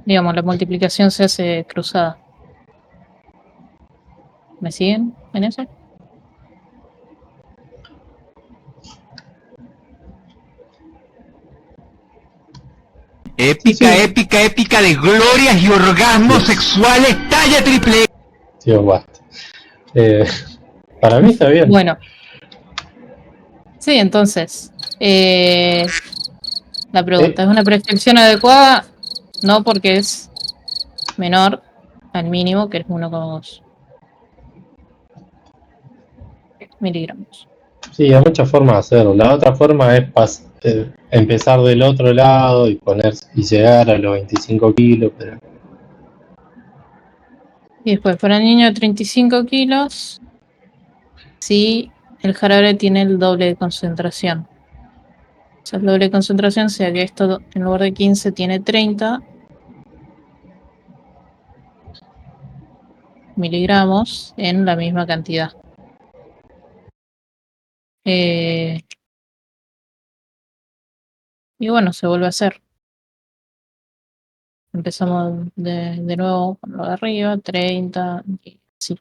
Digamos, la multiplicación se hace cruzada. ¿Me siguen en eso? Sí. Épica de glorias y orgasmos Dios. sexuales talla triple. Tío, basta. Para mí está bien. Bueno, sí, entonces, la pregunta, ¿es una prescripción adecuada? No, porque es menor al mínimo, que es 1,2 miligramos. Sí, hay muchas formas de hacerlo. La otra forma es empezar del otro lado y llegar a los 25 kilos, pero Y después, para el niño de 35 kilos, si el jarabe tiene el doble de concentración. O sea, el doble de concentración, sea que esto en lugar de 15 tiene 30 miligramos en la misma cantidad. Y bueno, se vuelve a hacer. Empezamos de nuevo con lo de arriba, 30, y así.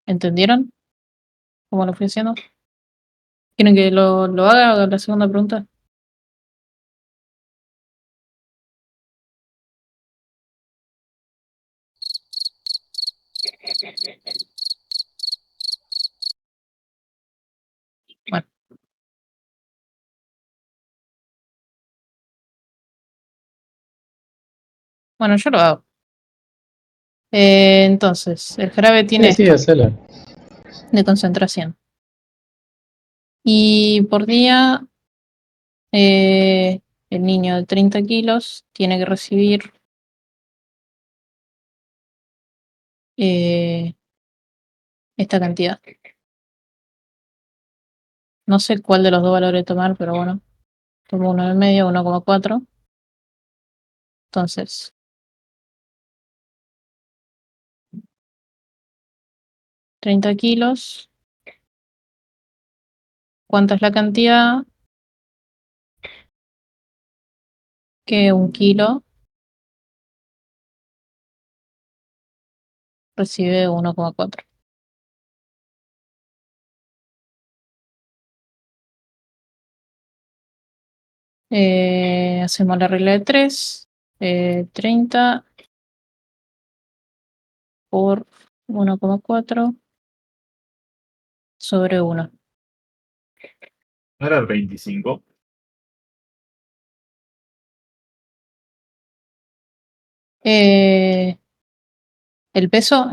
¿Entendieron cómo lo fui haciendo? ¿Quieren que lo haga la segunda pregunta? Bueno, bueno, yo lo hago. Entonces, el jarabe tiene Sí, esto hacela. de concentración. Y por día, el niño de 30 kilos tiene que recibir esta cantidad. No sé cuál de los dos valores tomar, pero bueno, tomo uno del medio, 1,4. Entonces, 30 kilos. ¿Cuánta es la cantidad? Que 1 kilo recibe 1,4. Hacemos la regla de 3. 30 por 1,4 sobre 1. ¿No era el 25? El peso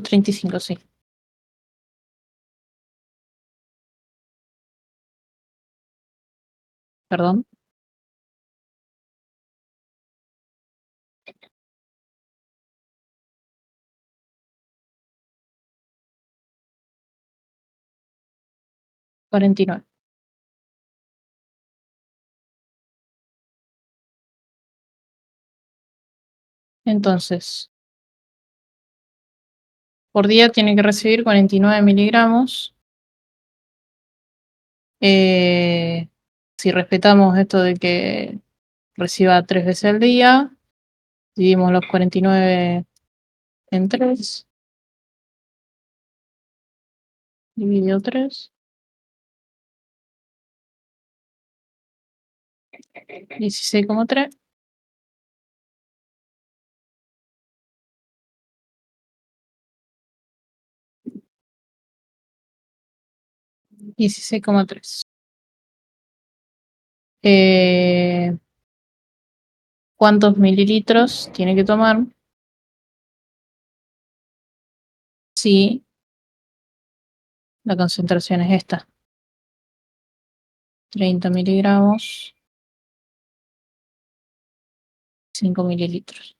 35, sí. Perdón. $49. Entonces, por día tiene que recibir 49 miligramos. Si respetamos esto de que reciba 3 veces al día, dividimos los 49 en 3. Dividido 3. 16,3. 16,3. ¿Cuántos mililitros tiene que tomar? Si la concentración es esta. 30 miligramos, 5 mililitros.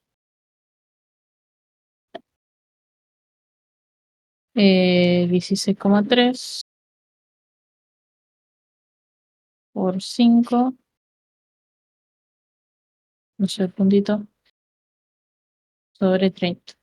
16,3 por 5, no sé, puntito, sobre 30.